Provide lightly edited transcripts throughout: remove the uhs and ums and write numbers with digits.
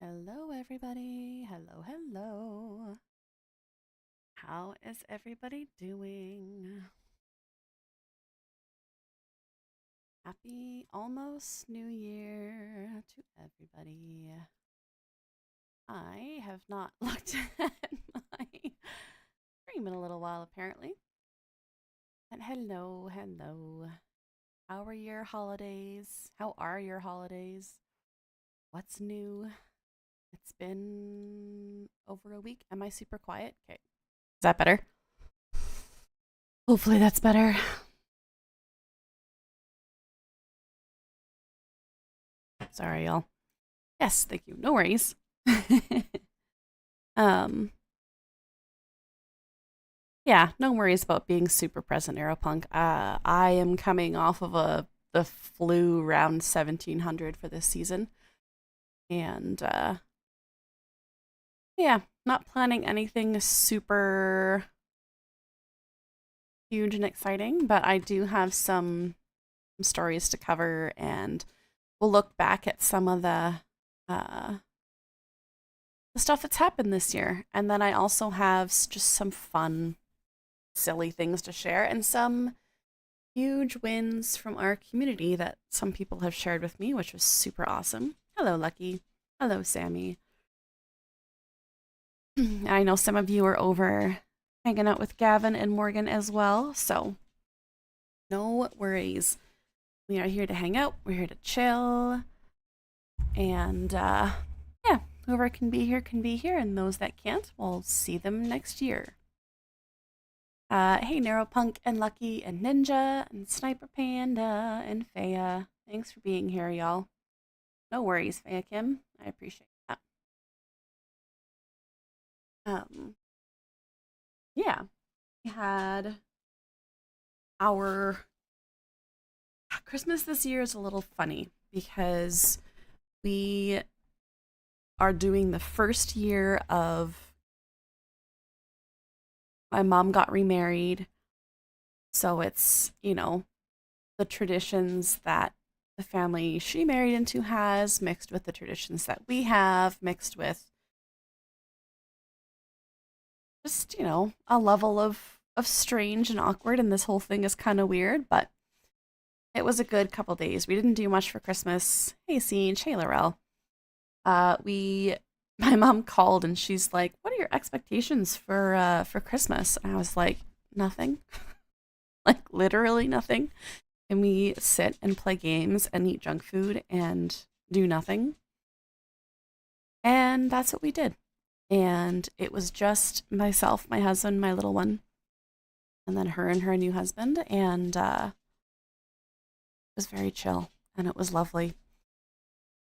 Hello, everybody. Hello, hello. How is everybody doing? Happy almost New Year to everybody. I have not looked at my stream in a little while, apparently. And hello, hello. How are your holidays? How are your holidays? What's new? It's been over a week. Am I super quiet? Okay. Is that better? Hopefully that's better. Sorry, y'all. Yes, thank you. No worries. um, yeah, no worries about being super present, Aeropunk. I am coming off of the flu round 1700 for this season, and yeah, not planning anything super huge and exciting, but I do have some stories to cover, and we'll look back at some of the stuff that's happened this year, and then I also have just some fun silly things to share and some huge wins from our community that some people have shared with me, which was super awesome. Hello, Lucky. Hello, Sammy. I know some of you are over hanging out with Gavin and Morgan as well, so no worries. We are here to hang out, we're here to chill, and yeah, whoever can be here, and those that can't, we'll see them next year. Hey, Neuropunk and Lucky and Ninja and Sniper Panda and Faya. Thanks for being here, y'all. No worries, Faya Kim. I appreciate that. Um, yeah, we had our Christmas this year is a little funny because we are doing the first year of my mom got remarried. So it's, the traditions that the family she married into has, mixed with the traditions that we have, mixed with just, a level of strange and awkward, and this whole thing is kind of weird, but it was a good couple days. We didn't do much for Christmas. Hey, Siege. Hey, Laurel. We my mom called and she's like, "What are your expectations for Christmas?" And I was like, "Nothing." Like literally nothing. And we sit and play games and eat junk food and do nothing. And that's what we did. And it was just myself, my husband, my little one, and then her and her new husband. And it was very chill and it was lovely.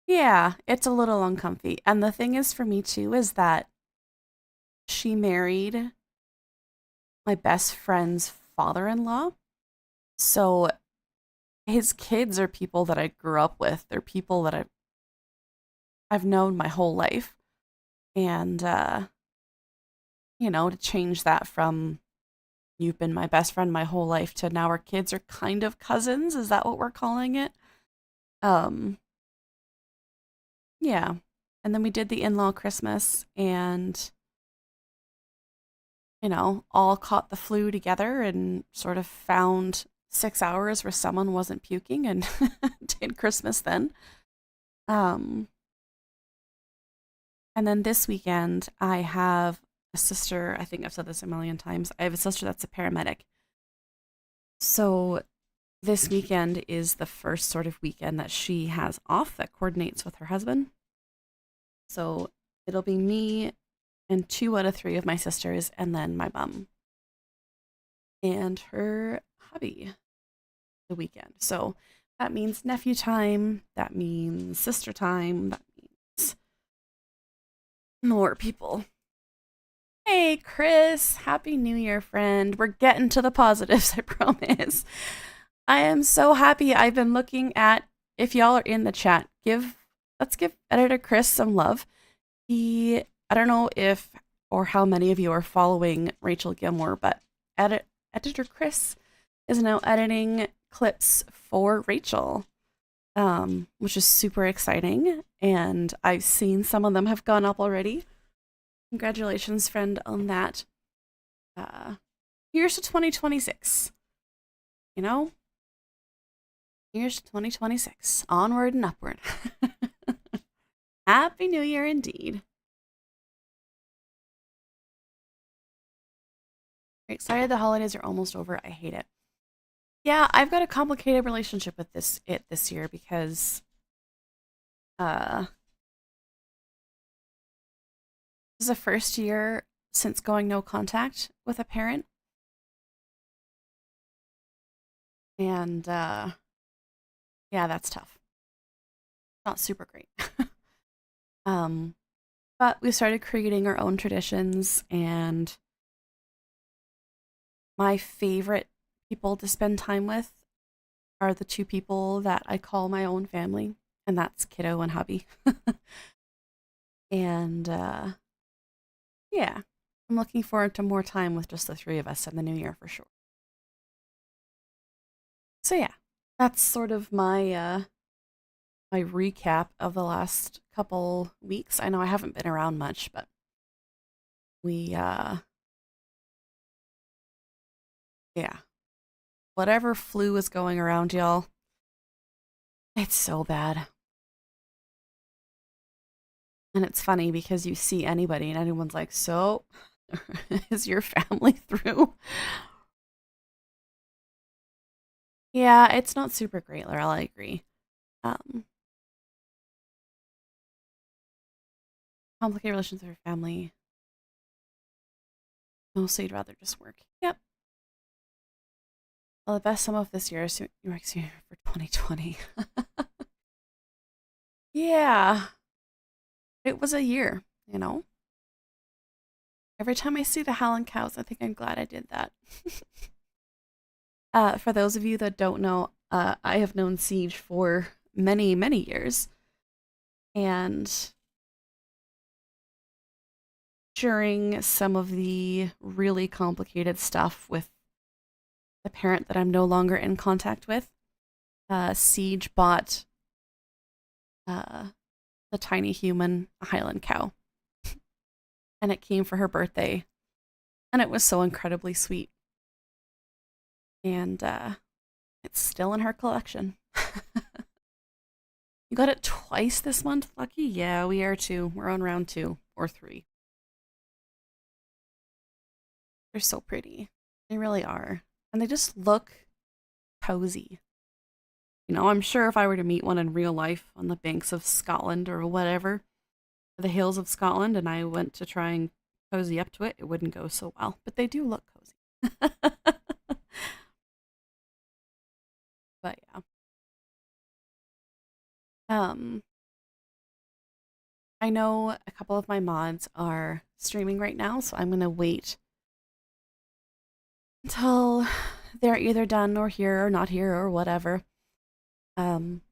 Yeah, it's a little uncomfy. And the thing is for me too is that she married my best friend's father-in-law. So his kids are people that I grew up with. They're people that I've known my whole life. And to change that from you've been my best friend my whole life to now our kids are kind of cousins, is that what we're calling it? Um yeah. And then we did the in-law Christmas and all caught the flu together and sort of found 6 hours where someone wasn't puking and did Christmas then. Um, and then this weekend, I have a sister. I think I've said this a million times. I have a sister that's a paramedic. So this weekend is the first sort of weekend that she has off that coordinates with her husband. So it'll be me and 2 out of 3 of my sisters, and then my mom and her hubby the weekend. So that means nephew time, that means sister time, that means more people. Hey, Chris, Happy New Year, friend. We're getting to the positives, I promise. I am so happy. I've been looking at, if y'all are in the chat, let's give editor Chris some love. I don't know if or how many of you are following Rachel Gilmore, but editor Chris is now editing clips for Rachel. which is super exciting. And I've seen some of them have gone up already. Congratulations, friend, on that. Here's to 2026. You know? Here's to 2026. Onward and upward. Happy New Year indeed. Excited the holidays are almost over. I hate it. Yeah, I've got a complicated relationship with this year because uh this is the first year since going no contact with a parent. And yeah, that's tough. Not super great. um but we started creating our own traditions, and my favorite people to spend time with are the two people that I call my own family, and that's kiddo and hubby. And yeah, I'm looking forward to more time with just the three of us in the new year for sure. So yeah, that's sort of my recap of the last couple weeks. I know I haven't been around much, but we yeah, whatever flu is going around, y'all, it's so bad. And it's funny because you see anybody and anyone's like, so is your family through? Yeah, it's not super great, Laurel, I agree. Um, Complicated relations with your family. Mostly you'd rather just work. Yep. Well, the best sum of this year is next year for 2020. Yeah, it was a year, you know? Every time I see the Howlin' Cows, I think I'm glad I did that. For those of you that don't know, I have known Siege for many, many years. And during some of the really complicated stuff with the parent that I'm no longer in contact with, Siege bought the tiny human a Highland cow. And it came for her birthday. And it was so incredibly sweet. And it's still in her collection. You got it twice this month, Lucky? Yeah, we are too. We're on round 2 or 3. They're so pretty. They really are. And they just look cozy. You know, I'm sure if I were to meet one in real life on the banks of Scotland or whatever, the hills of Scotland, and I went to try and cozy up to it, it wouldn't go so well. But they do look cozy. But yeah. Um, I know a couple of my mods are streaming right now, so I'm gonna wait until they're either done or here or not here or whatever. Um,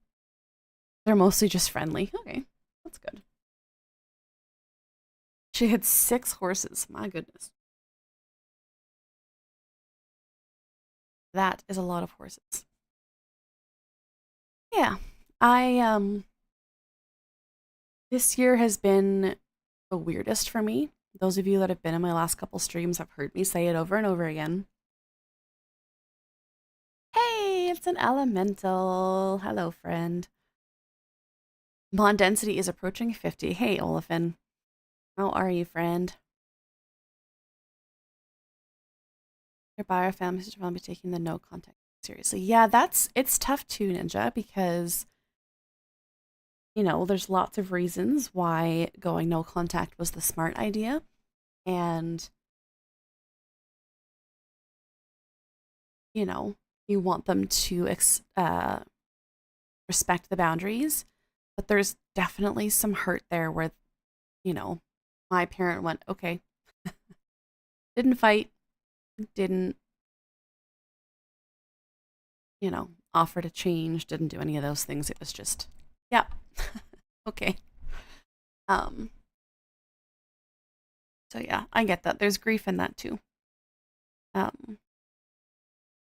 they're mostly just friendly. Okay, that's good. She had 6 horses. My goodness. That is a lot of horses. Yeah. I this year has been the weirdest for me. Those of you that have been in my last couple streams have heard me say it over and over again. Hey, it's an elemental. Hello, friend. Bond density is approaching 50. Hey, Olafin. How are you, friend? Your buyer family should probably be taking the no contact seriously. Yeah, it's tough too, Ninja, because you know, there's lots of reasons why going no contact was the smart idea. And, you know, you want them to respect the boundaries. But there's definitely some hurt there where, you know, my parent went, okay, didn't fight, didn't, you know, offer to change, didn't do any of those things. It was just, yeah, okay. Um, so yeah, I get that. There's grief in that too. Um,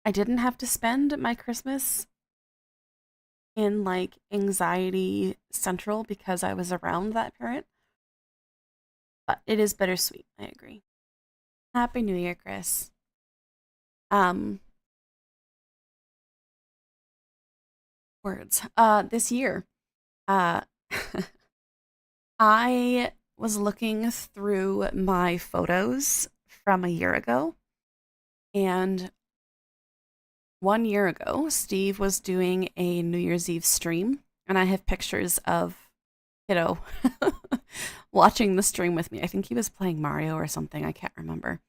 I didn't have to spend my Christmas in like anxiety central because I was around that parent. But it is bittersweet. I agree. Happy New Year, Chris. Um, words. This year, uh, I was looking through my photos from a year ago, and 1 year ago, Steve was doing a New Year's Eve stream, and I have pictures of kiddo watching the stream with me. I think he was playing Mario or something. I can't remember.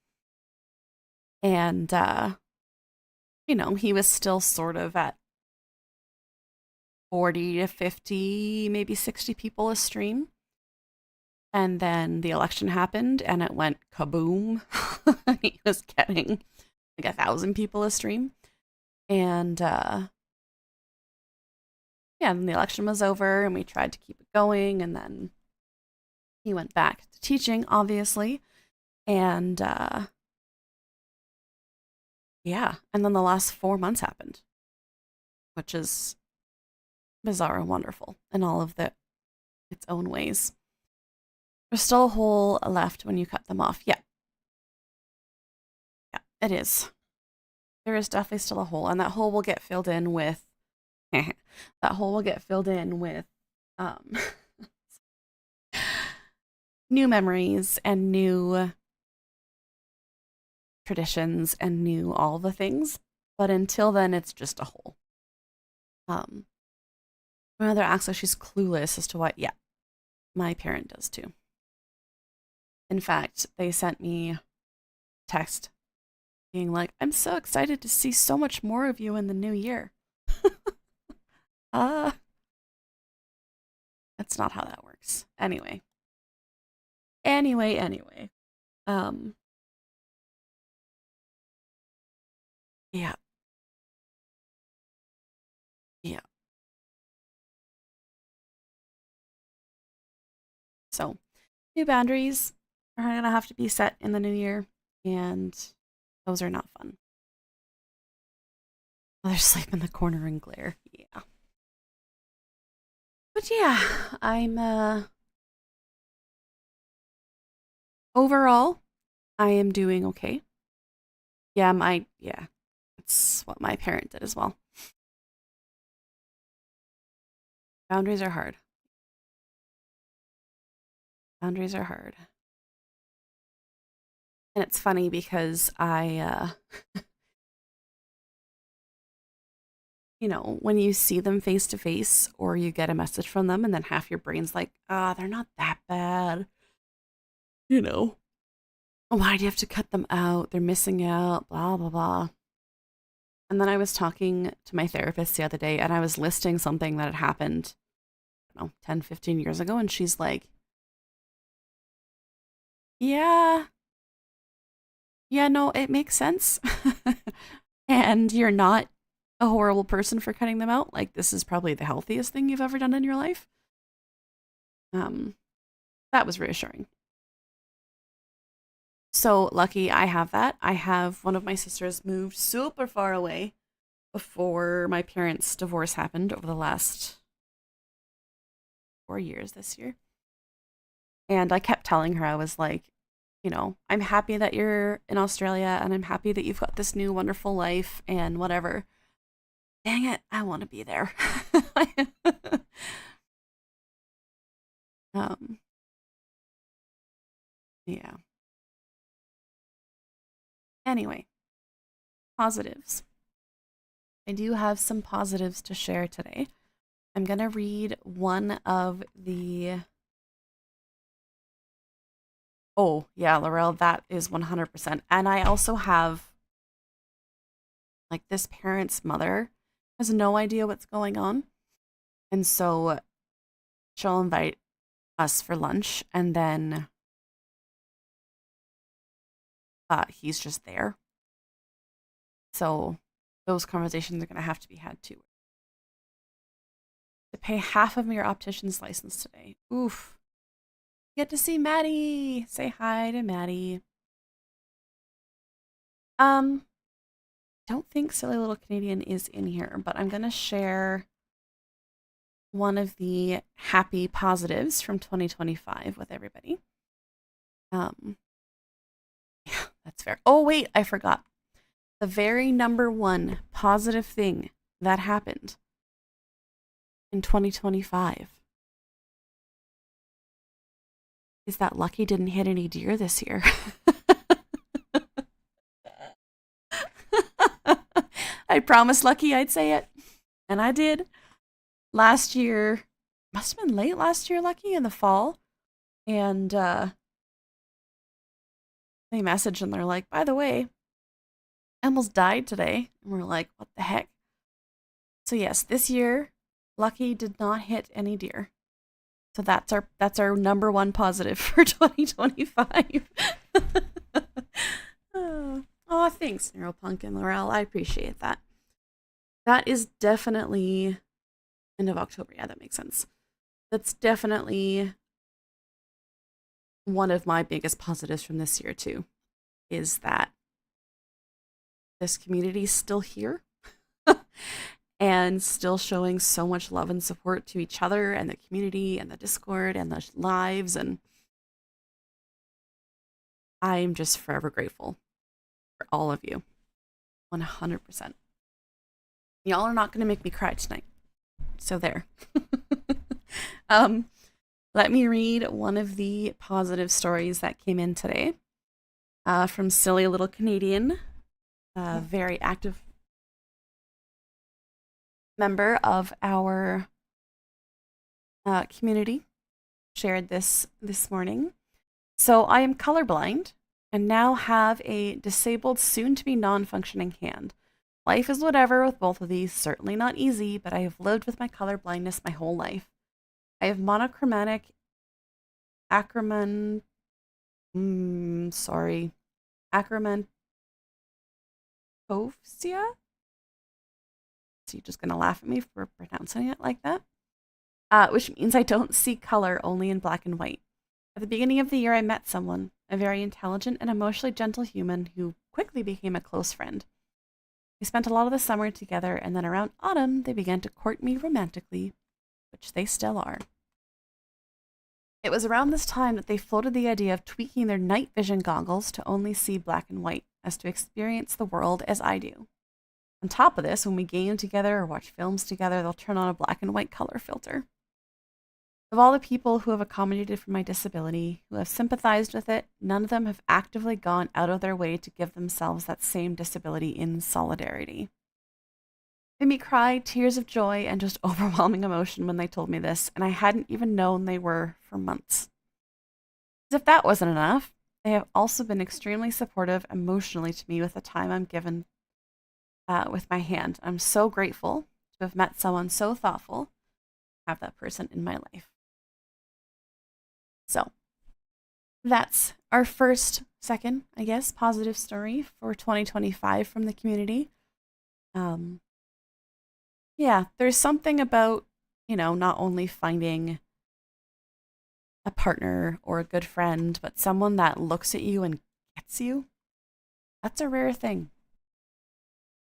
And he was still sort of at 40 to 50, maybe 60 people a stream. And then the election happened and it went kaboom. He was getting like 1,000 people a stream. And yeah, then the election was over and we tried to keep it going. And then he went back to teaching, obviously. And yeah, and then the last 4 months happened, which is bizarre and wonderful in all of its own ways. There's still a hole left when you cut them off. Yeah. Yeah, it is. There is definitely still a hole, and that hole will get filled in with um new memories and new traditions and new all the things. But until then, it's just a hole. My mother acts like she's clueless as to what, yeah, my parent does too. In fact, they sent me a text being like, I'm so excited to see so much more of you in the new year. uh, that's not how that works. Anyway. Um, yeah, yeah. So, new boundaries are gonna have to be set in the new year, and those are not fun. Mother sleep in the corner and glare. Yeah. But yeah, I'm overall, I am doing okay. Yeah, it's what my parent did as well. Boundaries are hard. Boundaries are hard. And it's funny because when you see them face to face or you get a message from them and then half your brain's like, they're not that bad. You know, why do you have to cut them out? They're missing out, blah, blah, blah. And then I was talking to my therapist the other day and I was listing something that had happened, I don't know, 10, 15 years ago. And she's like, yeah, yeah, no, it makes sense. And you're not a horrible person for cutting them out. Like, this is probably the healthiest thing you've ever done in your life. Um, that was reassuring. So lucky I have that. I have one of my sisters moved super far away before my parents' divorce happened over the last 4 years this year. And I kept telling her, I was like, I'm happy that you're in Australia and I'm happy that you've got this new wonderful life and whatever. Dang it, I want to be there. um, yeah. Anyway, positives. I do have some positives to share today. I'm going to read one of the. Oh, yeah, Laurel, that is 100%. And I also have, like, this parent's mother has no idea what's going on. And so she'll invite us for lunch and then he's just there. So those conversations are going to have to be had too. To pay half of your optician's license today. Oof. Get to see Maddie. Say hi to Maddie. Don't think Silly Little Canadian is in here, but I'm gonna share one of the happy positives from 2025 with everybody. Yeah, that's fair. Oh, wait, I forgot. The very number one positive thing that happened in 2025 is that Lucky didn't hit any deer this year. I promised Lucky I'd say it, and I did. Last year, must have been late last year, Lucky, in the fall, and they messaged and they're like, by the way, I almost died today. And we're like, what the heck? So yes, this year, Lucky did not hit any deer. So that's our number one positive for 2025. Oh, thanks, Neuropunk and Laurel. I appreciate that. That is definitely end of October. Yeah, that makes sense. That's definitely one of my biggest positives from this year too, is that this community is still here and still showing so much love and support to each other and the community and the Discord and the lives, and I'm just forever grateful for all of you. 100%. Y'all are not going to make me cry tonight. So there. Let me read one of the positive stories that came in today from Silly Little Canadian, a very active member of our community. Shared this morning. So I am colorblind and now have a disabled, soon-to-be non-functioning hand. Life is whatever with both of these, certainly not easy, but I have lived with my color blindness my whole life. I have monochromatic acromantosia. So you're just going to laugh at me for pronouncing it like that? Which means I don't see color, only in black and white. At the beginning of the year, I met someone, a very intelligent and emotionally gentle human who quickly became a close friend. We spent a lot of the summer together, and then around autumn, they began to court me romantically, which they still are. It was around this time that they floated the idea of tweaking their night vision goggles to only see black and white, as to experience the world as I do. On top of this, when we game together or watch films together, they'll turn on a black and white color filter. Of all the people who have accommodated for my disability, who have sympathized with it, none of them have actively gone out of their way to give themselves that same disability in solidarity. They made me cry tears of joy and just overwhelming emotion when they told me this, and I hadn't even known they were for months. As if that wasn't enough, they have also been extremely supportive emotionally to me with the time I'm given with my hand. I'm so grateful to have met someone so thoughtful, have that person in my life. So that's our second, I guess, positive story for 2025 from the community. Yeah, there's something about, not only finding a partner or a good friend, but someone that looks at you and gets you. That's a rare thing.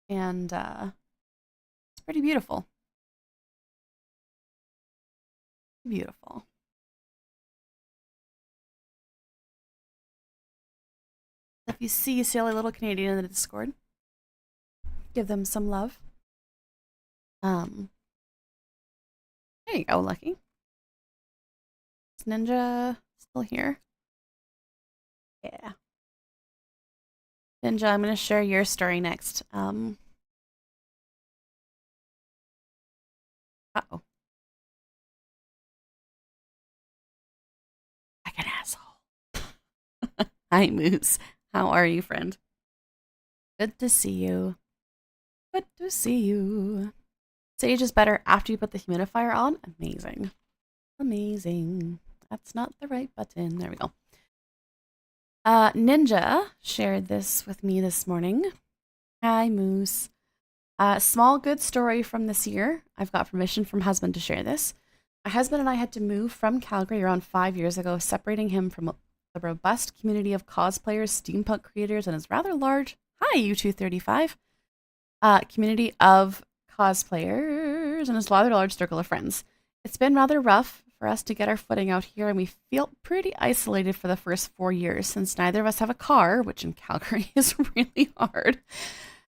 And it's pretty beautiful. Beautiful. If you see Silly Little Canadian in the Discord, give them some love. There you go, Lucky. Is Ninja still here? Yeah. Ninja, I'm going to share your story next. Uh-oh. Like an asshole. Hi, Moose. How are you, friend? Good to see you. Good to see you. Sage is better after you put the humidifier on. Amazing. Amazing. That's not the right button. There we go. Ninja shared this with me this morning. Hi, Moose. Small good story from this year. I've got permission from husband to share this. My husband and I had to move from Calgary around 5 years ago, separating him from the robust community of cosplayers, steampunk creators, and his rather large, hi, U235, community of cosplayers and his rather large circle of friends. It's been rather rough for us to get our footing out here, and we feel pretty isolated for the first 4 years since neither of us have a car, which in Calgary is really hard.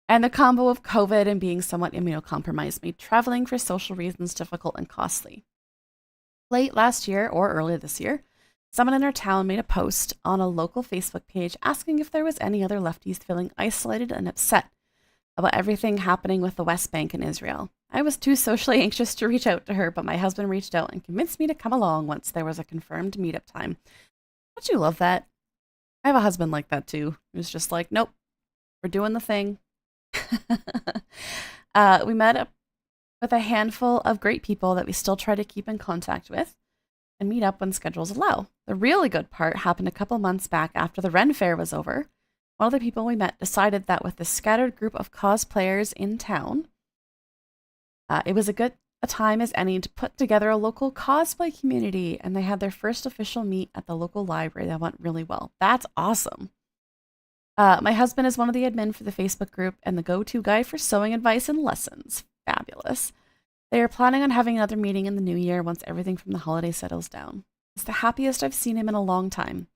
And the combo of COVID and being somewhat immunocompromised made traveling for social reasons difficult and costly. Late last year, or early this year, someone in our town made a post on a local Facebook page asking if there was any other lefties feeling isolated and upset about everything happening with the West Bank and Israel. I was too socially anxious to reach out to her, but my husband reached out and convinced me to come along once there was a confirmed meetup time. Don't you love that? I have a husband like that too, who's just like, nope, we're doing the thing. We met up with a handful of great people that we still try to keep in contact with and meet up when schedules allow. The really good part happened a couple months back after the Ren Fair was over. One of the people we met decided that with the scattered group of cosplayers in town, it was a time as any to put together a local cosplay community, and they had their first official meet at the local library that went really well. That's awesome. My husband is one of the admin for the Facebook group and the go-to guy for sewing advice and lessons. Fabulous. They are planning on having another meeting in the new year once everything from the holiday settles down. It's the happiest I've seen him in a long time.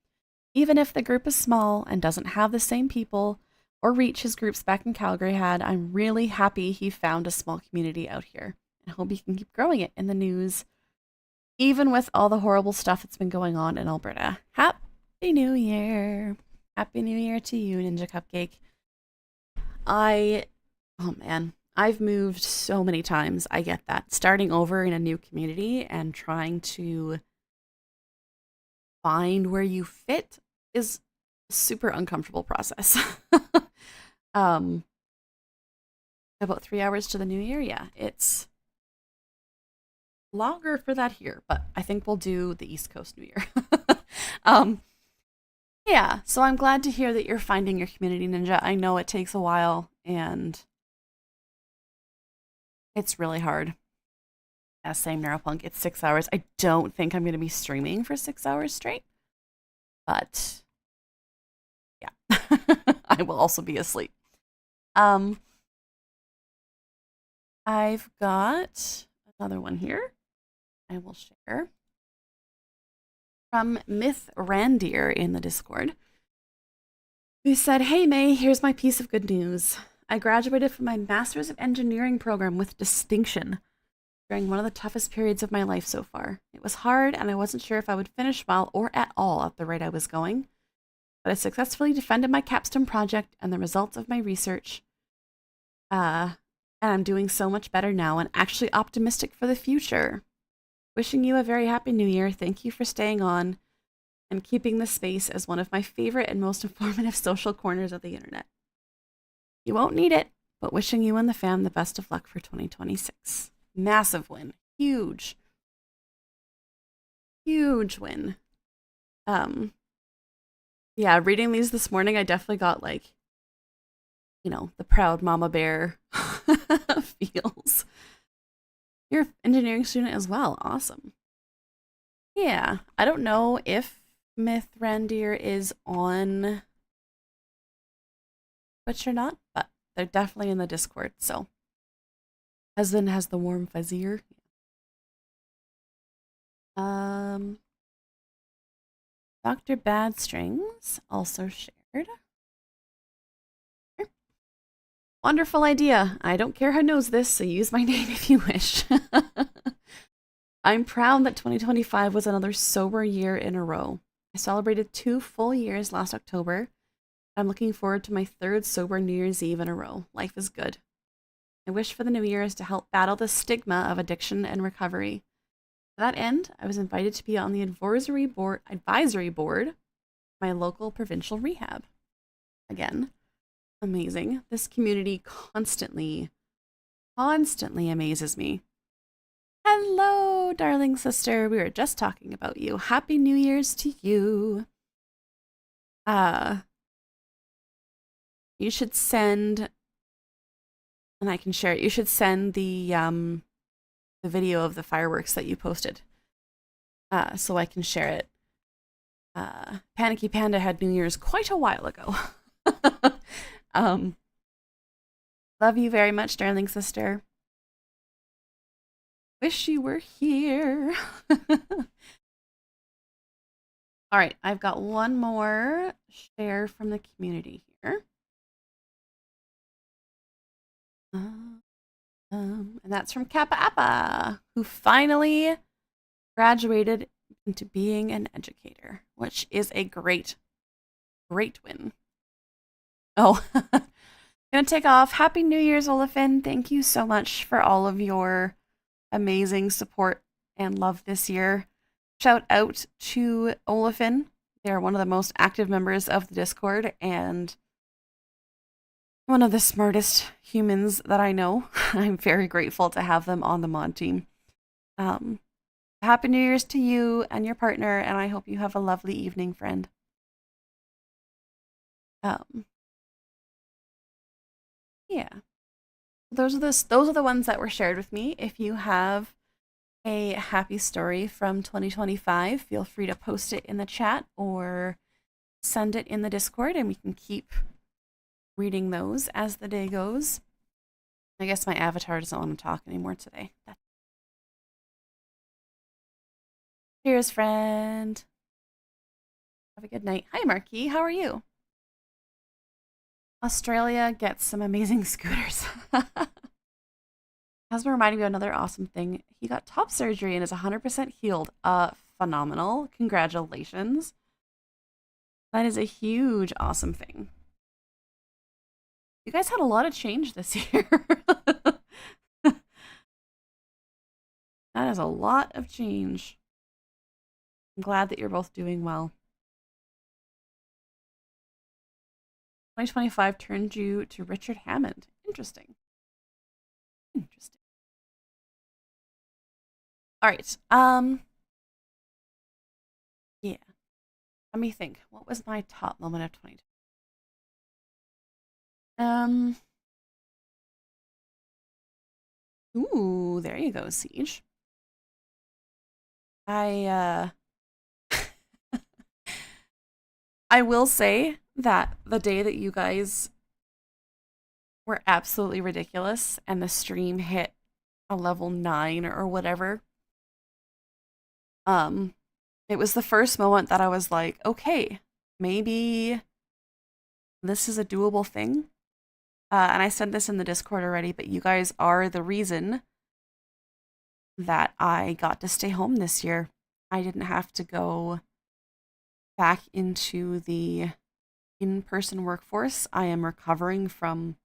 Even if the group is small and doesn't have the same people or reach his groups back in Calgary had, I'm really happy he found a small community out here and hope he can keep growing it in the news, even with all the horrible stuff that's been going on in Alberta. Happy New Year. Happy New Year to you, Ninja Cupcake. Oh man, I've moved so many times. I get that. Starting over in a new community and trying to find where you fit is a super uncomfortable process. About 3 hours to the new year. Yeah, it's longer for that here, but I think we'll do the East Coast New Year. Yeah, so I'm glad to hear that you're finding your community, Ninja. I know it takes a while and it's really hard. As same Neuropunk, it's 6 hours. I don't think I'm going to be streaming for 6 hours straight, but yeah, I will also be asleep. I've got another one here I will share from Myth Randir in the Discord, who said, "Hey May, here's my piece of good news. I graduated from my Master's of Engineering program with distinction during one of the toughest periods of my life so far. It was hard and I wasn't sure if I would finish well or at all at the rate I was going, but I successfully defended my capstone project and the results of my research. And I'm doing so much better now and actually optimistic for the future. Wishing you a very happy new year. Thank you for staying on and keeping this space as one of my favorite and most informative social corners of the internet. You won't need it, but wishing you and the fam the best of luck for 2026. Massive win. Huge. Huge win. Yeah, reading these this morning, I definitely got like, you know, the proud mama bear feels. You're an engineering student as well. Awesome. Yeah, I don't know if Myth Randir is on Twitch or not, but they're definitely in the Discord, so. Husband has the warm fuzzier. Dr. Badstrings also shared. Wonderful idea. I don't care who knows this, so use my name if you wish. I'm proud that 2025 was another sober year in a row. I celebrated 2 full years last October. I'm looking forward to my 3rd sober New Year's Eve in a row. Life is good. My wish for the new year is to help battle the stigma of addiction and recovery. To that end, I was invited to be on the advisory board of my local provincial rehab. Again, amazing. This community constantly amazes me. Hello, darling sister. We were just talking about you. Happy New Year's to you. You should send, and I can share it. You should send the video of the fireworks that you posted, so I can share it. Panicky Panda had New Year's quite a while ago. Love you very much, darling sister. Wish you were here. All right, I've got one more share from the community here. And that's from Kappa Appa, who finally graduated into being an educator, which is a great win. Oh, gonna take off. Happy New Year's, Olafin. Thank you so much for all of your amazing support and love this year. Shout out to Olafin. They're one of the most active members of the Discord and one of the smartest humans that I know. I'm very grateful to have them on the mod team. Happy New Year's to you and your partner, and I hope you have a lovely evening, friend. Yeah. Those are the ones that were shared with me. If you have a happy story from 2025, feel free to post it in the chat or send it in the Discord, and we can keep reading those as the day goes. I guess my avatar doesn't want to talk anymore today. Cheers, friend. Have a good night. Hi, Marquis. How are you? Australia gets some amazing scooters. Has been reminding me of another awesome thing. He got top surgery and is 100% healed. Phenomenal. Congratulations. That is a huge, awesome thing. You guys had a lot of change this year. That is a lot of change. I'm glad that you're both doing well. 2025 turned you to Richard Hammond. Interesting. Interesting. All right. Yeah. Let me think. What was my top moment of 2020? Ooh, there you go, Siege. I will say that the day that you guys were absolutely ridiculous and the stream hit a level 9 or whatever, it was the first moment that I was like, okay, maybe this is a doable thing. And I said this in the Discord already, but you guys are the reason that I got to stay home this year. I didn't have to go back into the in-person workforce. I am recovering from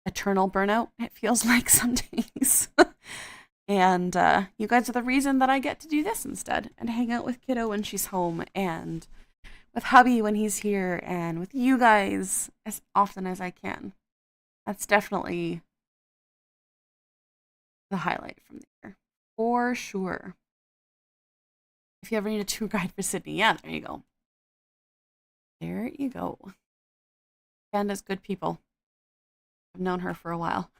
eternal burnout, it feels like some days. And you guys are the reason that I get to do this instead and hang out with Kiddo when she's home and with hubby when he's here and with you guys as often as I can. That's definitely the highlight from the year. For sure. If you ever need a tour guide for Sydney, yeah, there you go. There you go. Canda's good people. I've known her for a while.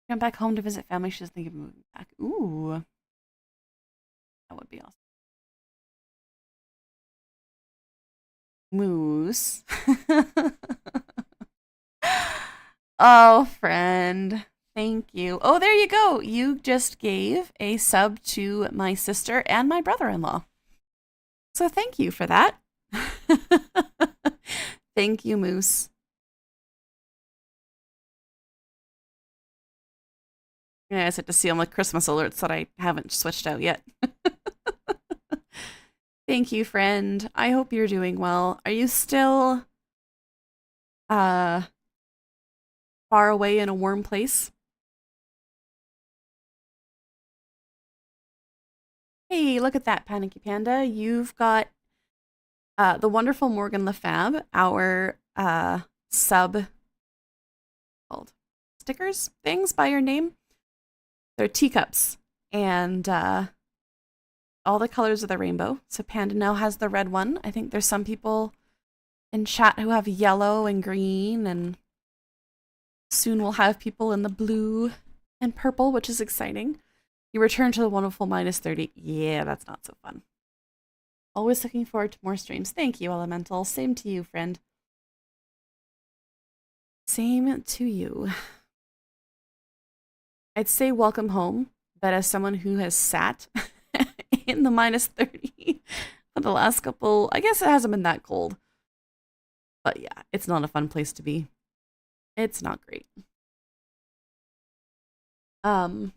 Come back home to visit family. She doesn't think of moving back. Ooh. That would be awesome. Moose. Oh, friend. Thank you. Oh, there you go. You just gave a sub to my sister and my brother-in-law. So thank you for that. Thank you, Moose. Yeah, I said to see all my Christmas alerts that I haven't switched out yet. Thank you, friend. I hope you're doing well. Are you still far away in a warm place? Hey, look at that, Panicky Panda. You've got the wonderful Morgan LaFab, our sub called stickers things by your name. They're teacups and all the colors of the rainbow. So Panda now has the red one. I think there's some people in chat who have yellow and green, and soon we'll have people in the blue and purple, which is exciting. You return to the wonderful -30. Yeah, that's not so fun. Always looking forward to more streams. Thank you, Elemental. Same to you, friend. Same to you. I'd say welcome home, but as someone who has sat in the -30 for the last couple, I guess it hasn't been that cold. But yeah, it's not a fun place to be. It's not great. Um,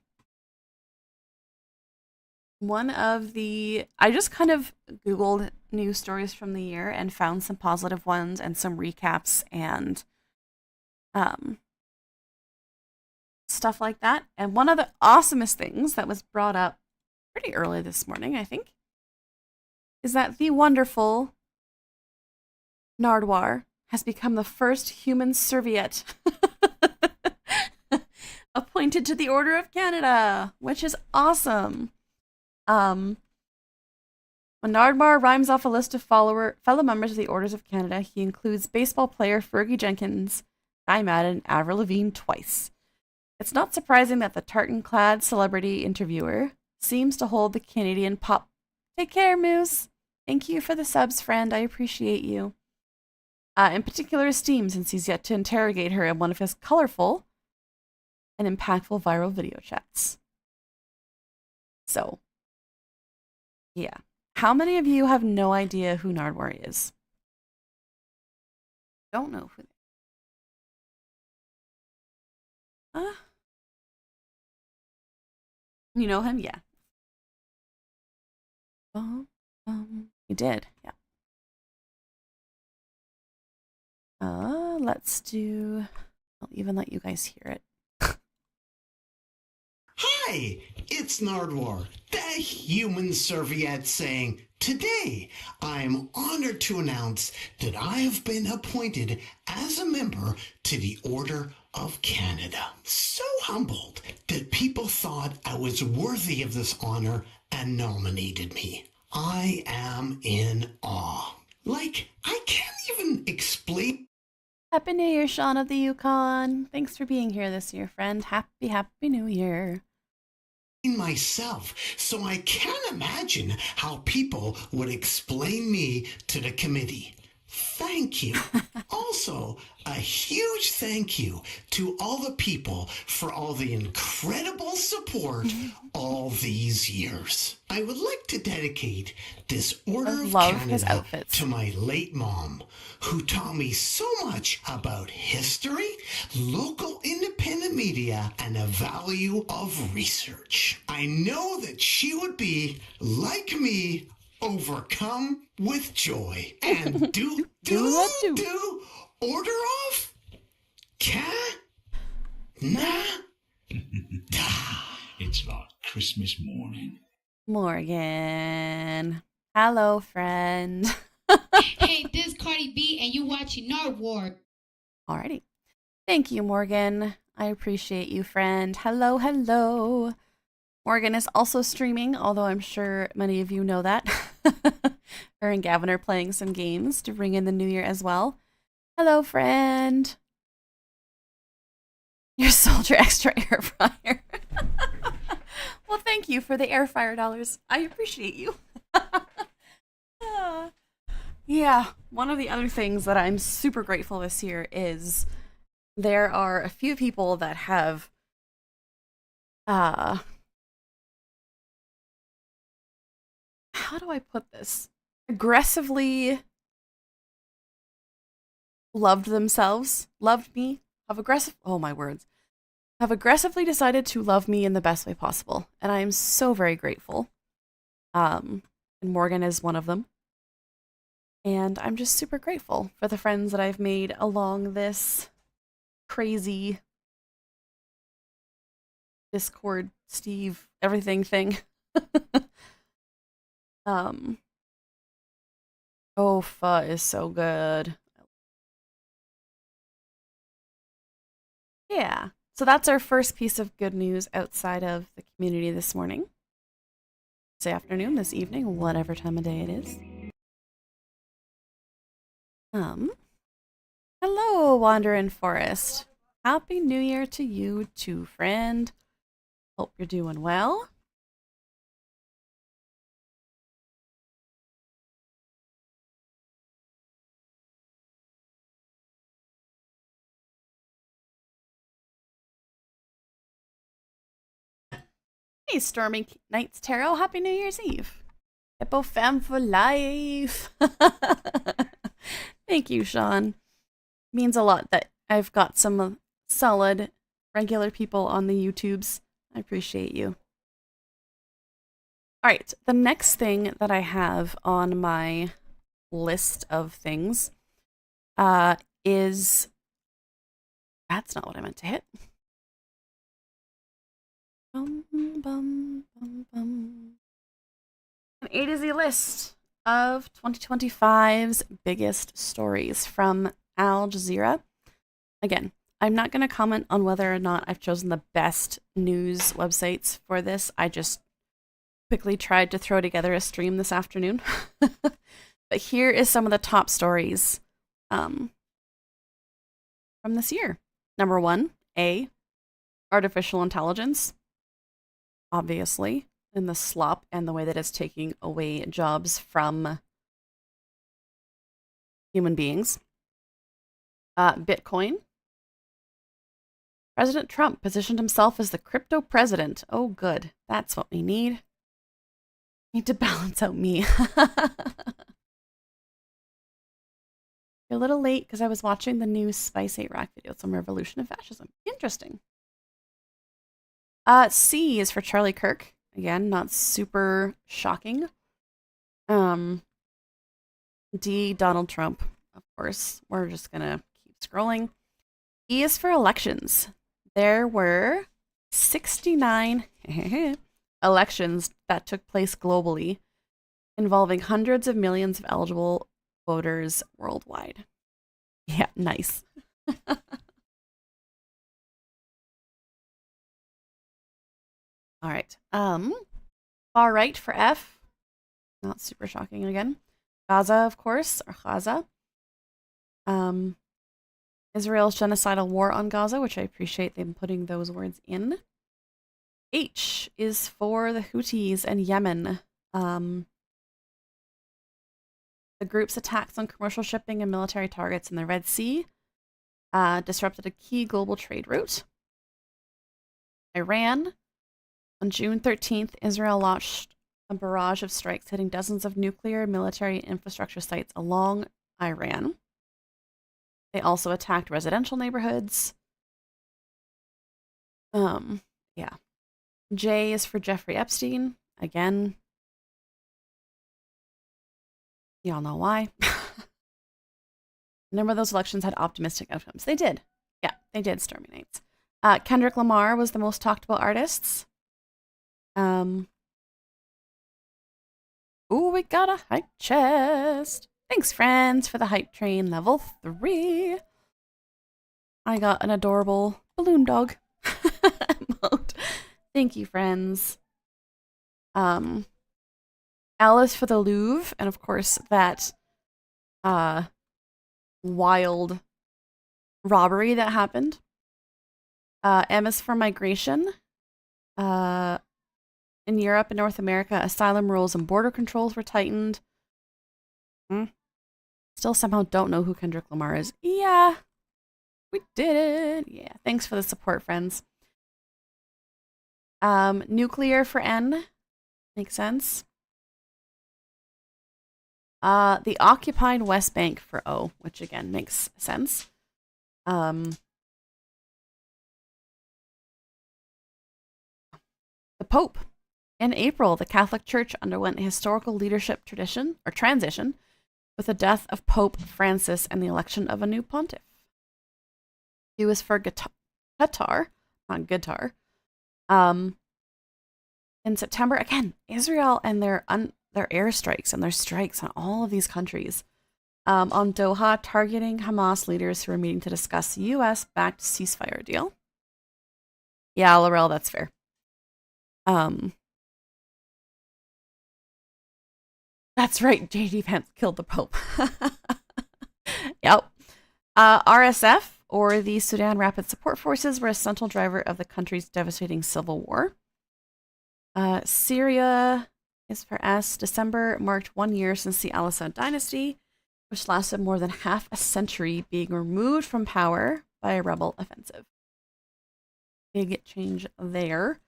I just kind of Googled news stories from the year and found some positive ones and some recaps and um, stuff like that. And one of the awesomest things that was brought up pretty early this morning, I think, is that the wonderful Nardwuar has become the first human serviette appointed to the Order of Canada, which is awesome. When Nardwuar rhymes off a list of fellow members of the Orders of Canada, he includes baseball player Fergie Jenkins, Guy Madden, and Avril Lavigne twice. It's not surprising that the tartan-clad celebrity interviewer seems to hold the Canadian pop. Take care, Moose. Thank you for the subs, friend. I appreciate you. In particular esteem, since he's yet to interrogate her in one of his colorful and impactful viral video chats. So, yeah. How many of you have no idea who Nardwuar is? Don't know who. You know him? Yeah. You did, yeah. Let's do. I'll even let you guys hear it. Hi, it's Nardwuar, the human serviette saying, today I'm honored to announce that I have been appointed as a member to the Order of Canada. So humbled that people thought I was worthy of this honor and nominated me. I am in awe. Like, I can't even explain. Happy New Year, Sean of the Yukon. Thanks for being here this year, friend. Happy New Year. Myself, so I can't imagine how people would explain me to the committee. Thank you. Also, a huge thank you to all the people for all the incredible support all these years. I would like to dedicate this Order of Canada to my late mom, who taught me so much about history, local independent media, and the value of research. I know that she would be, like me, overcome with joy and do order off It's like Christmas morning. Morgan. Hello, friend. Hey, this Cardi B and you watching Nardwuar. Alrighty. Thank you, Morgan. I appreciate you, friend. Hello, hello. Morgan is also streaming, although I'm sure many of you know that. Her and Gavin are playing some games to bring in the new year as well. Hello, friend. Your Soldier Extra Air Fryer. Well, thank you for the air fryer dollars. I appreciate you. Yeah, one of the other things that I'm super grateful this year is there are a few people that have how do I put this? Aggressively loved themselves, loved me, have aggressively decided to love me in the best way possible. And I am so very grateful. And Morgan is one of them. And I'm just super grateful for the friends that I've made along this crazy Discord, Steve, everything thing. Oh, pho is so good. Yeah. So that's our first piece of good news outside of the community this morning. This afternoon, this evening, whatever time of day it is. Hello, Wandering Forest. Happy New Year to you too, friend. Hope you're doing well. Hey, Stormy Nights Tarot. Happy New Year's Eve. Hippo fam for life. Thank you, Sean. Means a lot that I've got some solid, regular people on the YouTubes. I appreciate you. All right, the next thing that I have on my list of things is... That's not what I meant to hit. Bum, bum, bum, bum. An A to Z list of 2025's biggest stories from Al Jazeera. Again, I'm not going to comment on whether or not I've chosen the best news websites for this. I just quickly tried to throw together a stream this afternoon. But here is some of the top stories from this year. Number 1, A, artificial intelligence. Obviously, in the slop and the way that it's taking away jobs from human beings. Bitcoin. President Trump positioned himself as the crypto president. Oh, good. That's what we need. Need to balance out me. You're a little late because I was watching the new Spice 8 Rack video. Some Revolution of Fascism. Interesting. C is for Charlie Kirk. Again, not super shocking. D, Donald Trump. Of course, we're just gonna keep scrolling. E is for elections. There were 69 elections that took place globally, involving hundreds of millions of eligible voters worldwide. Yeah, nice. All right. Far right for F. Not super shocking again. Gaza, of course, or Gaza. Israel's genocidal war on Gaza, which I appreciate them putting those words in. H is for the Houthis and Yemen. The group's attacks on commercial shipping and military targets in the Red Sea disrupted a key global trade route. Iran. On June 13th, Israel launched a barrage of strikes hitting dozens of nuclear military infrastructure sites along Iran. They also attacked residential neighborhoods. Yeah. J is for Jeffrey Epstein. Again, y'all know why. A number of those elections had optimistic outcomes. They did. Yeah, they did, Stormy Nights. Kendrick Lamar was the most talked about artists. Ooh, we got a hype chest. Thanks, friends, for the hype train level 3. I got an adorable balloon dog emote. Thank you, friends. Alice for the Louvre, and of course that wild robbery that happened. M is for migration. In Europe and North America, asylum rules and border controls were tightened. Still somehow don't know who Kendrick Lamar is. Yeah, we did it. Yeah, thanks for the support, friends. Nuclear for N. Makes sense. The occupied West Bank for O, which again makes sense. The Pope. In April, the Catholic Church underwent a historical leadership transition with the death of Pope Francis and the election of a new pontiff. He was for Qatar, not guitar. In September, again, Israel and their airstrikes and their strikes on all of these countries on Doha, targeting Hamas leaders who were meeting to discuss U.S.-backed ceasefire deal. Yeah, Laurel, that's fair. That's right, J.D. Vance killed the Pope. Yep. RSF, or the Sudan Rapid Support Forces, were a central driver of the country's devastating civil war. Syria is for S. December marked 1 year since the Al Assad dynasty, which lasted more than half a century, being removed from power by a rebel offensive. Big change there.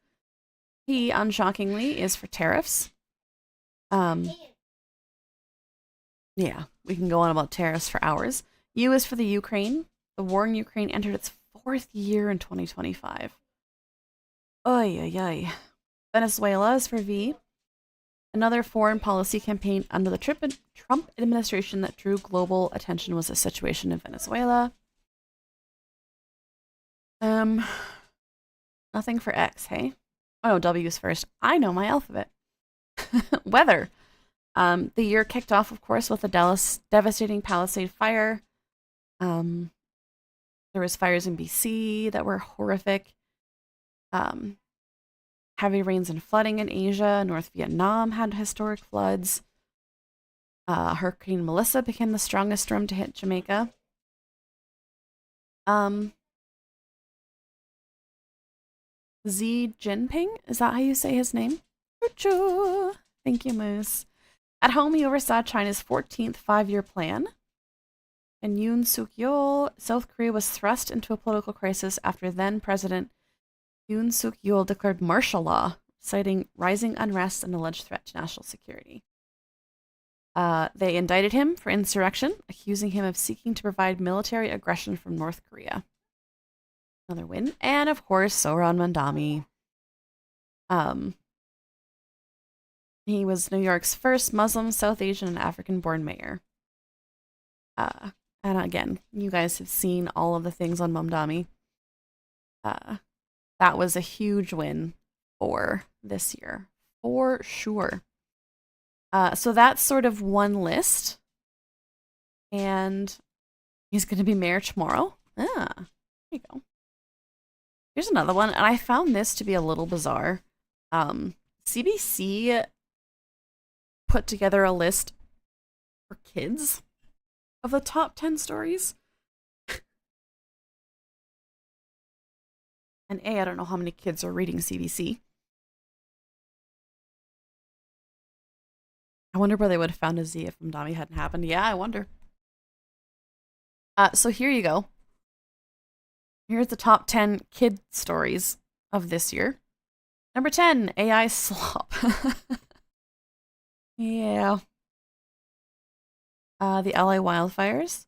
P, unshockingly, is for tariffs. Yeah, we can go on about tariffs for hours. U is for the Ukraine. The war in Ukraine entered its 4th year in 2025. Oy, oy, oy. Venezuela is for V. Another foreign policy campaign under the Trump administration that drew global attention was the situation in Venezuela. Nothing for X, hey? Oh no, W is first. I know my alphabet. Weather. The year kicked off, of course, with the Dallas devastating Palisade fire. There was fires in BC that were horrific. Heavy rains and flooding in Asia. North Vietnam had historic floods. Hurricane Melissa became the strongest storm to hit Jamaica. Xi Jinping, is that how you say his name? Thank you, Moose. At home, he oversaw China's 14th five-year plan. In Yoon Suk Yeol, South Korea was thrust into a political crisis after then-President Yoon Suk Yeol declared martial law, citing rising unrest and alleged threat to national security. They indicted him for insurrection, accusing him of seeking to provide military aggression from North Korea. Another win. And, of course, Zohran Mamdani. He was New York's first Muslim, South Asian, and African-born mayor. And again, you guys have seen all of the things on Mamdani. That was a huge win for this year, for sure. So that's sort of one list. And he's going to be mayor tomorrow. There you go. Here's another one, and I found this to be a little bizarre. CBC put together a list for kids of the top 10 stories. And I don't know how many kids are reading CBC. I wonder where they would have found a Z if Mamdani hadn't happened. Yeah, I wonder. So here you go. Here's the top 10 kid stories of this year. Number 10, AI slop. Yeah. The LA wildfires.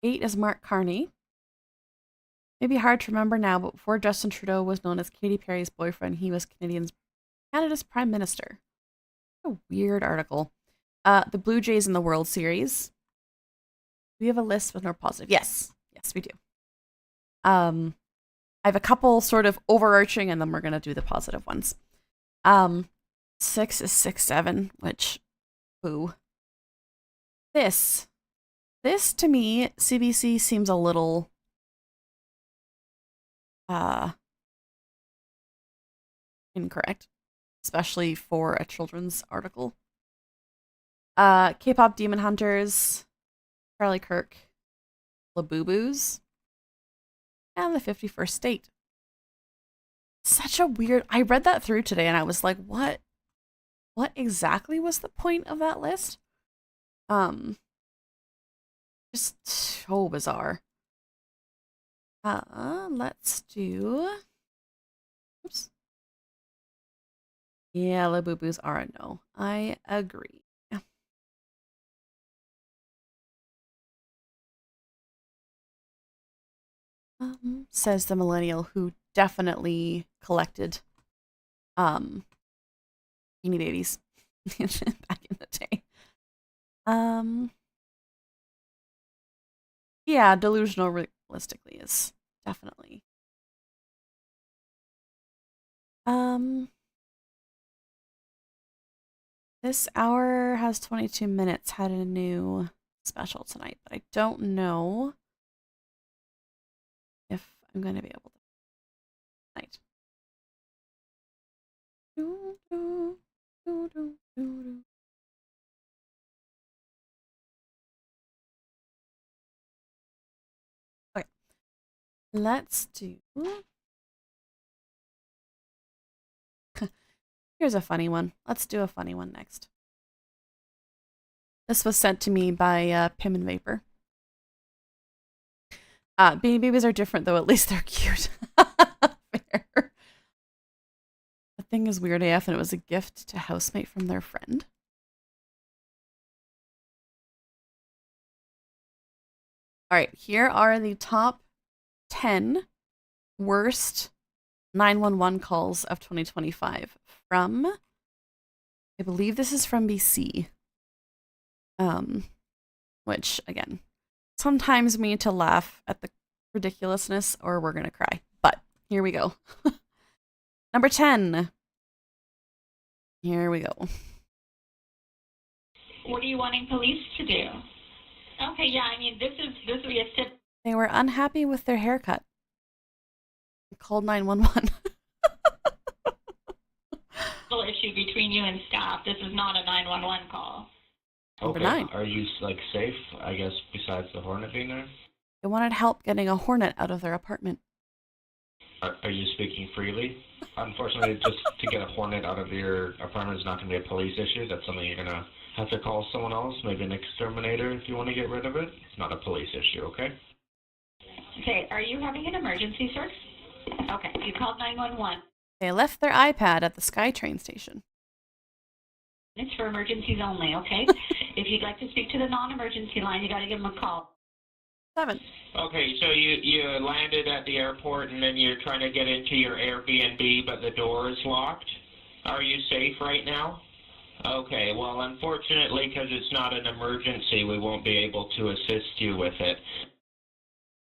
8 is Mark Carney. Maybe hard to remember now, but before Justin Trudeau was known as Katy Perry's boyfriend, he was Canada's Prime Minister. A weird article. The Blue Jays in the World Series. Do we have a list with more positive? Yes. Yes, we do. I have a couple sort of overarching, and then we're going to do the positive ones. 6 is 6-7, which, boo. This to me, CBC seems a little, incorrect, especially for a children's article. K-pop Demon Hunters, Charlie Kirk, Labubu's, and the 51st State. Such a weird... I read that through today and I was like, what exactly was the point of that list? Just so bizarre. Let's do... Oops. Yeah, Labubu's are a no. I agree. Says the millennial who definitely collected Beanie Babies back in the day. Yeah, delusional realistically is definitely. This hour has 22 minutes, had a new special tonight, but I don't know if I'm going to be able to tonight. Okay. Let's do... Here's a funny one. Let's do a funny one next. This was sent to me by Pim and Vapor. Beanie Babies are different, though. At least they're cute. thing is Weird AF and it was a gift to housemate from their friend. All right, here are the top 10 worst 911 calls of 2025 from, I believe this is from BC. Which, again, sometimes we need to laugh at the ridiculousness or we're going to cry. But here we go. Number 10. Here we go. What are you wanting police to do? Okay, yeah, I mean, this would be a tip. They were unhappy with their haircut. Called 911. Issue between you and staff. This is not a 911 call. Number Okay, 9. are you, like, safe, I guess, besides the Hornet being there? They wanted help getting a hornet out of their apartment. Are you speaking freely? Unfortunately, just to get a Hornet out of your apartment is not going to be a police issue. That's something you're going to have to call someone else, maybe an exterminator if you want to get rid of it. It's not a police issue, okay? Okay, are you having an emergency, sir? Okay, you called 911. They left their iPad at the SkyTrain station. It's for emergencies only, okay? If you'd like to speak to the non-emergency line, you got to give them a call. 7. Okay, so you landed at the airport and then you're trying to get into your Airbnb, but the door is locked. Are you safe right now? Okay, well, unfortunately, because it's not an emergency, we won't be able to assist you with it.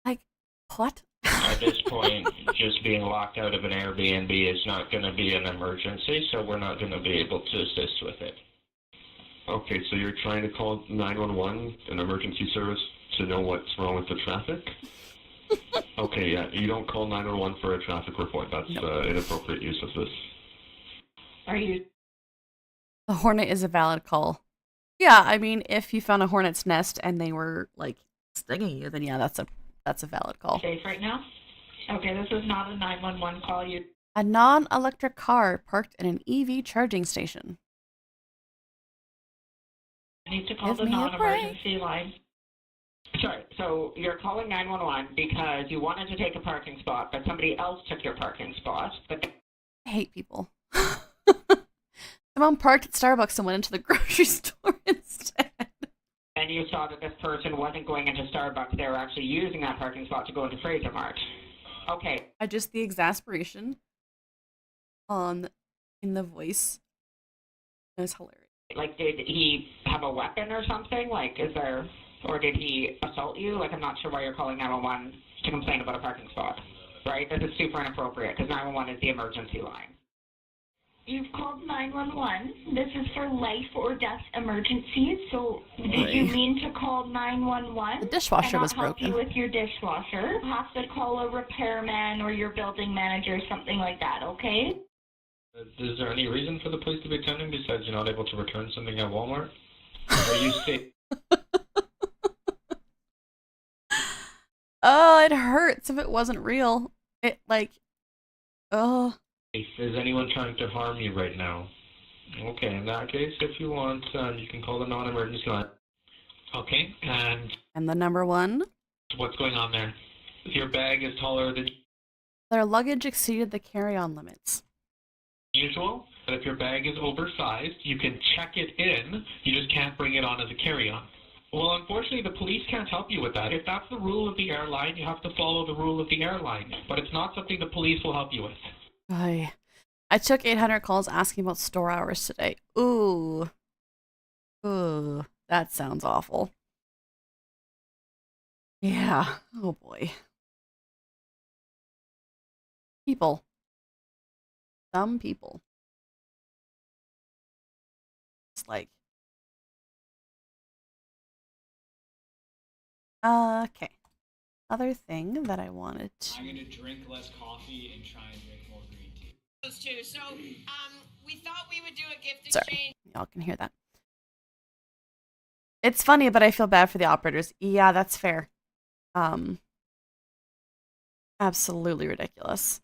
Like, what? At this point, just being locked out of an Airbnb is not going to be an emergency, so we're not going to be able to assist with it. Okay, so you're trying to call 911, an emergency service, to know what's wrong with the traffic? Okay, yeah, you don't call 911 for a traffic report. That's inappropriate use of this. Are you? The hornet is a valid call. Yeah, I mean, if you found a hornet's nest and they were, like, stinging you, then yeah, that's a valid call. Safe right now? Okay, this is not a 911 call. You A non-electric car parked in an EV charging station. need to call Give the me a non-emergency line. Sorry, so you're calling 911 because you wanted to take a parking spot, but somebody else took your parking spot. But I hate people. My mom parked at Starbucks and went into the grocery store instead. then you saw that this person wasn't going into Starbucks. They were actually using that parking spot to go into Fraser Mart. Okay. The exasperation in the voice is hilarious. Like, did he have a weapon or something? Like, or did he assault you? Like, I'm not sure why you're calling 911 to complain about a parking spot, right? This is super inappropriate because 911 is the emergency line. You've called 911. This is for life or death emergencies. So did you mean to call 911? The dishwasher was and I'll help broken. you with your dishwasher. You'll have to call a repairman or your building manager, something like that, okay? Is there any reason for the police to be attending besides you're not able to return something at Walmart? Are you safe? Oh, it hurts if it wasn't real. It, like, oh. Is anyone trying to harm you right now? Okay, in that case, if you want, you can call the non-emergency line. Okay, and And the number 1, what's going on there? Your bag is taller than their luggage exceeded the carry-on limits. usual, but if your bag is oversized, you can check it in. You just can't bring it on as a carry-on. Well, unfortunately, the police can't help you with that. If that's the rule of the airline, you have to follow the rule of the airline. But it's not something the police will help you with. I took 800 calls asking about store hours today. Ooh, that sounds awful. Yeah, oh boy. People. Some people. It's like, okay. Other thing that I wanted to... I'm gonna drink less coffee and try and drink more green tea. Those two. So, we thought we would do a gift Sorry, exchange. y'all can hear that. It's funny, but I feel bad for the operators. Yeah, that's fair. Absolutely ridiculous.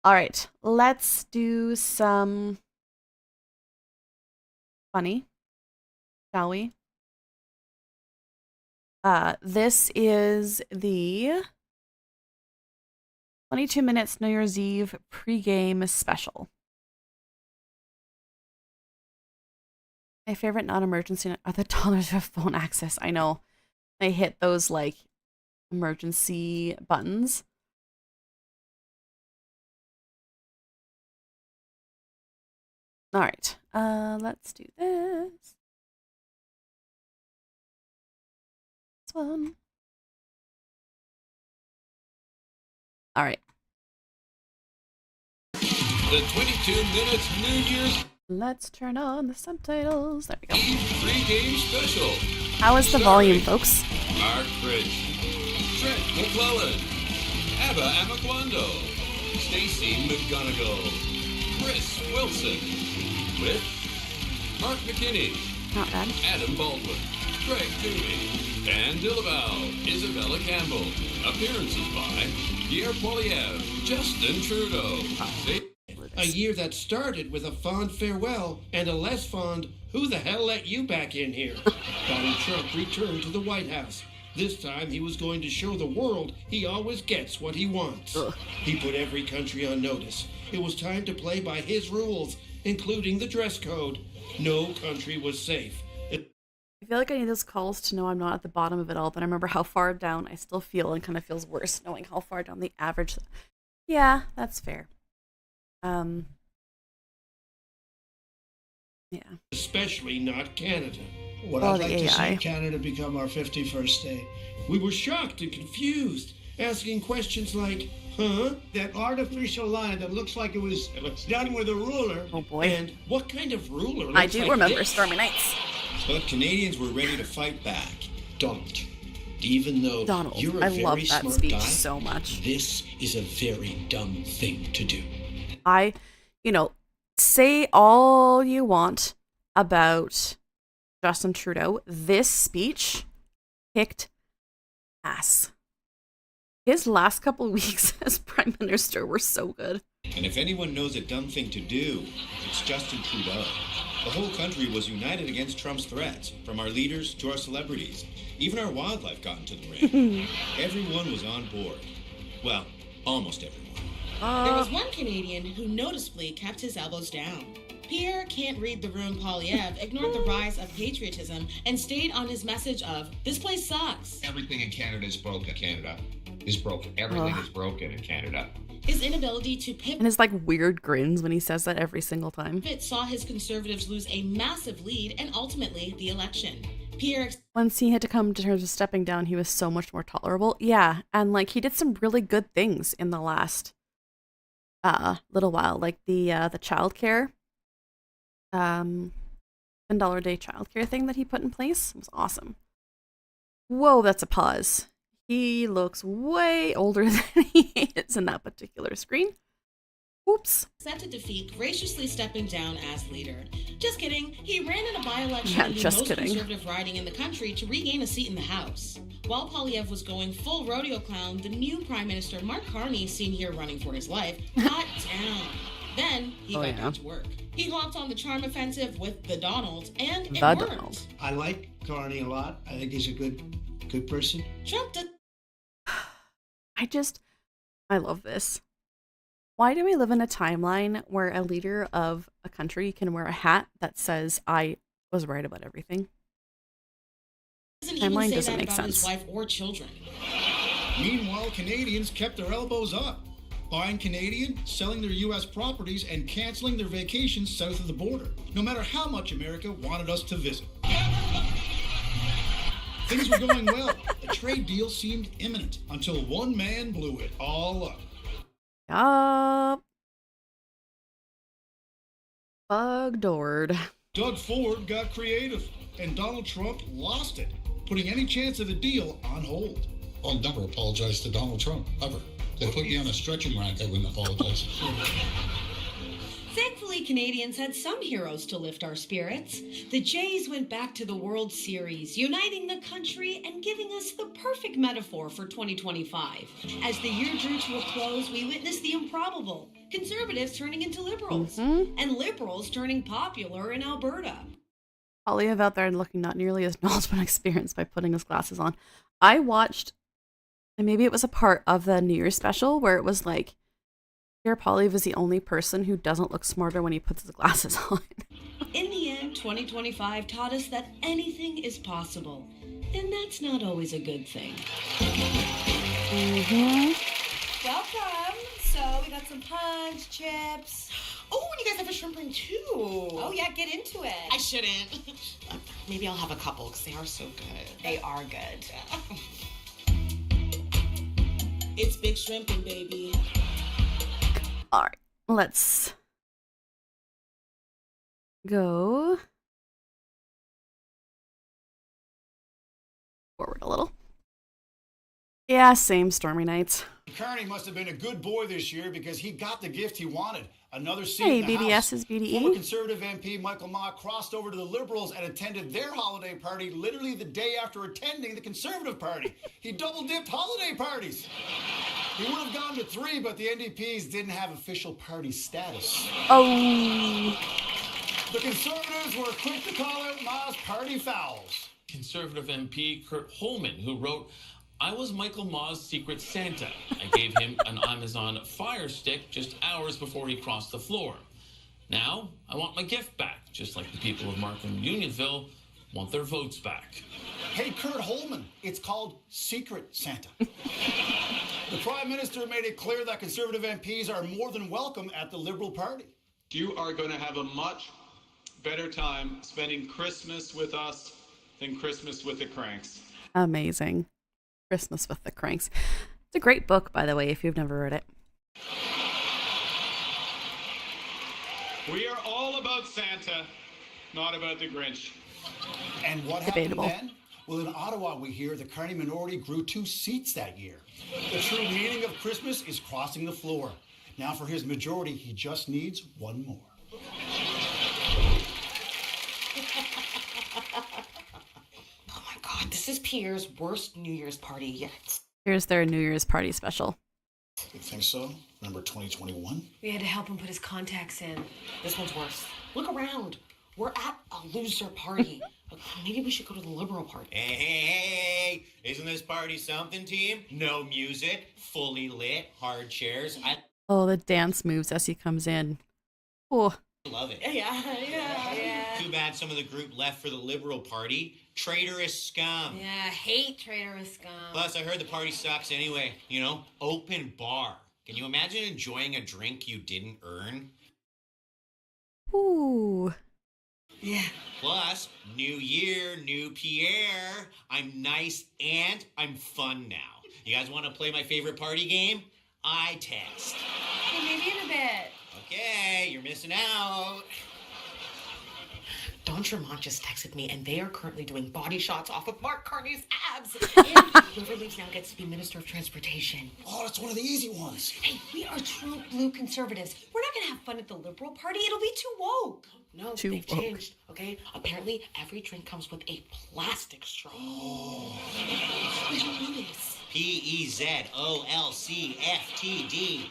All right, let's do some funny, shall we? This is the 22 minutes New Year's Eve pregame special. My favorite non-emergency are the dollars with phone access. I know. I hit those like emergency buttons. All right. Let's do this. This one. All right. The 22 minutes New Year's Let's turn on the subtitles. There we go. Eve pregame special. How is the volume, folks? Mark Fridge, Trent McClellan, Abba Amaquando, Stacey McGonigal, Chris Wilson, with Mark McKinney, Not bad. Adam Baldwin, Greg Toomey, Dan Dillabow, Isabella Campbell. Appearances by Pierre Poilievre, Justin Trudeau. A year that started with a fond farewell and a less fond, who the hell let you back in here? Donald Trump returned to the White House. This time he was going to show the world he always gets what he wants. He put every country on notice. It was time to play by his rules, including the dress code. No country was safe. I feel like I need those calls to know I'm not at the bottom of it all, but I remember how far down I still feel and kind of feels worse knowing how far down the average. Yeah, that's fair. Yeah. Especially not Canada. Would Well, I the like to AI. see Canada become our 51st state? We were shocked and confused, asking questions like, huh? That artificial line that looks like it was done with a ruler. Oh boy. And what kind of ruler looks I do like remember this? Stormy Nights. But Canadians were ready to fight back. Donald, even though Donald. you're a I very love that smart speech guy, so much. this is a very dumb thing to do. Say all you want about Justin Trudeau. This speech kicked ass. His last couple weeks as prime minister were so good. And if anyone knows a dumb thing to do, it's Justin Trudeau. The whole country was united against Trump's threats, from our leaders to our celebrities. Even our wildlife got into the ring. Everyone was on board. Well, almost everyone. There was one Canadian who noticeably kept his elbows down. Pierre can't read the room Poilievre ignored the rise of patriotism and stayed on his message of, this place sucks. Everything in Canada is broken. Canada is broken. Everything is broken in Canada. His inability to And his like weird grins when he says that every single time. pivot saw his Conservatives lose a massive lead and ultimately the election. Pierre Once he had to come to terms with stepping down, he was so much more tolerable. Yeah, and like he did some really good things in the last little while, like the childcare, $10 a day childcare thing that he put in place. It was awesome. Whoa, that's a pause. He looks way older than he is in that particular screen. Oops. accepted defeat, graciously stepping down as leader. Just kidding. He ran in a by-election Yeah, in the just most kidding. conservative riding in the country to regain a seat in the House. While Poilievre was going full rodeo clown, the new Prime Minister, Mark Carney, seen here running for his life, got down. Then he got down to work. He hopped on the charm offensive with the Donald, and it worked. I like Carney a lot. I think he's a good person. Trump did. I love this. Why do we live in a timeline where a leader of a country can wear a hat that says, I was right about everything? Doesn't even Timeline say doesn't that make about his sense. wife or children. Meanwhile, Canadians kept their elbows up, buying Canadian, selling their U.S. properties, and canceling their vacations south of the border, no matter how much America wanted us to visit. Things were going well. A trade deal seemed imminent until one man blew it all up. Yup. Bugdord. Doug Ford got creative, and Donald Trump lost it, putting any chance of a deal on hold. I'll never apologize to Donald Trump, ever. They put me on a stretching rack, I wouldn't apologize. Thankfully, Canadians had some heroes to lift our spirits. The Jays went back to the World Series, uniting the country and giving us the perfect metaphor for 2025. As the year drew to a close, we witnessed the improbable. Conservatives turning into liberals, and liberals turning popular in Alberta. Polyev out there looking not nearly as knowledgeable and experienced by putting his glasses on. I watched, and maybe it was a part of the New Year's special where it was like, Pierre Polyev is the only person who doesn't look smarter when he puts his glasses on. In the end, 2025 taught us that anything is possible. And that's not always a good thing. Welcome. So we got some punch, chips. Oh, and you guys have a shrimp ring too. Oh yeah, get into it. I shouldn't. Maybe I'll have a couple because they are so good. They are good. It's big shrimping, baby. All right, let's go forward a little. Yeah, same Stormy Nights. Carney must have been a good boy this year because he got the gift he wanted. Another seat Hey, in the BDS House. is BDE. Former Conservative MP Michael Mott crossed over to the Liberals and attended their holiday party literally the day after attending the Conservative Party. He double-dipped holiday parties. He would have gone to 3, but the NDPs didn't have official party status. Oh. The Conservatives were quick to call out Ma's party fouls. Conservative MP Kurt Holman, who wrote, "I was Michael Ma's secret Santa. I gave him an Amazon Fire Stick just hours before he crossed the floor. Now, I want my gift back, just like the people of Markham Unionville want their votes back." Hey, Kurt Holman, it's called Secret Santa. The Prime Minister made it clear that Conservative MPs are more than welcome at the Liberal Party. You are going to have a much better time spending Christmas with us than Christmas with the Cranks. Amazing. Christmas with the Cranks. It's a great book, by the way, if you've never read it. We are all about Santa, not about the Grinch. And what Debatable. happened then? Well, in Ottawa, we hear the Carney minority grew 2 seats that year. The true meaning of Christmas is crossing the floor. Now for his majority, he just needs 1 more. Oh my God, this is Pierre's worst New Year's party yet. Here's their New Year's party special. You think so? Remember 2021? We had to help him put his contacts in. This one's worse. Look around. We're at a loser party. Maybe we should go to the Liberal Party. Hey, isn't this party something, team? No music, fully lit, hard chairs. I Oh, the dance moves as he comes in. Oh. love it. Yeah. Too bad some of the group left for the Liberal Party. Traitorous scum. Yeah, hate traitorous scum. Plus, I heard the party sucks anyway. You know, open bar. Can you imagine enjoying a drink you didn't earn? Ooh. Yeah. Plus, new year, new Pierre. I'm nice and I'm fun now. You guys want to play my favorite party game? Eye test. Hey, maybe in a bit. Okay, you're missing out. Don Tremont just texted me, and they are currently doing body shots off of Mark Carney's abs. And whoever leaves now gets to be Minister of Transportation. Oh, that's one of the easy ones. Hey, we are true blue conservatives. We're not going to have fun at the Liberal Party. It'll be too woke. No, Too they've woke. changed, okay? Apparently, every drink comes with a plastic straw. Oh. Did you know this? PEZOLCFTD.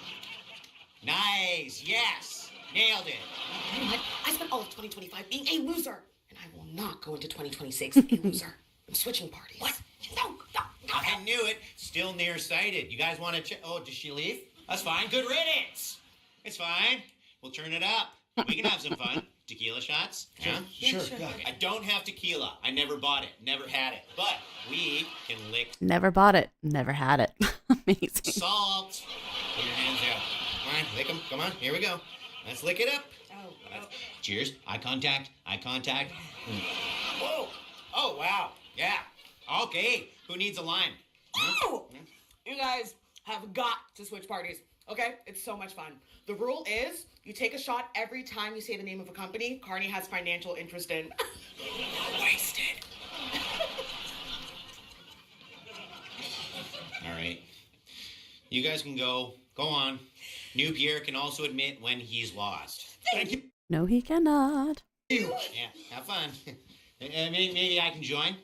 Nice, yes, nailed it. You know what? I spent all of 2025 being a loser, and I will not go into 2026 a loser. I'm switching parties. What? No. I knew it. Still nearsighted. You guys want to check? Oh, does she leave? That's fine. Good riddance. It's fine. We'll turn it up. We can have some fun. Tequila shots? Yeah? Sure. I don't have tequila. I never bought it. Never had it. But we can lick Never bought it. Never had it. Amazing. salt. Put your hands out. Come on, lick them. Come on. Here we go. Let's lick it up. Cheers. Eye contact. Eye contact. Whoa. Oh, wow. Yeah. Okay. Who needs a lime? Oh! You guys have got to switch parties, okay? It's so much fun. The rule is you take a shot every time you say the name of a company Carney has financial interest in. Wasted. All right. You guys can go. Go on. New Pierre can also admit when he's lost. Thank you. No, he cannot. Yeah, have fun. Maybe I can join.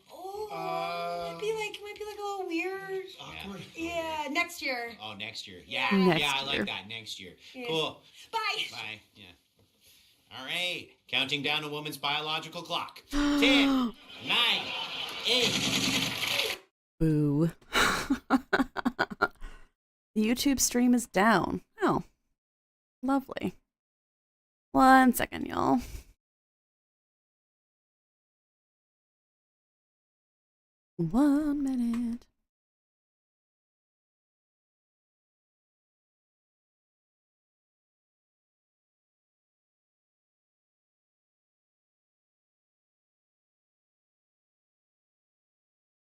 Might be like a little weird. Awkward. Yeah, next year. Oh, next year. Yeah, Next yeah, I year. like that. Next year. Yeah. Cool. Bye. Bye. Yeah. All right. Counting down a woman's biological clock. 10, 9, 8. Boo. The YouTube stream is down. Oh, lovely. 1 second, y'all. One minute.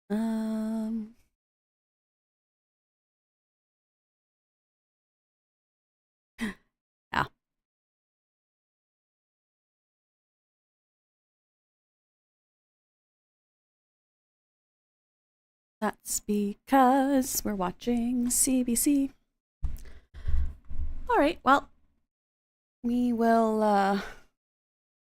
Yeah. That's because we're watching CBC. All right, well, we will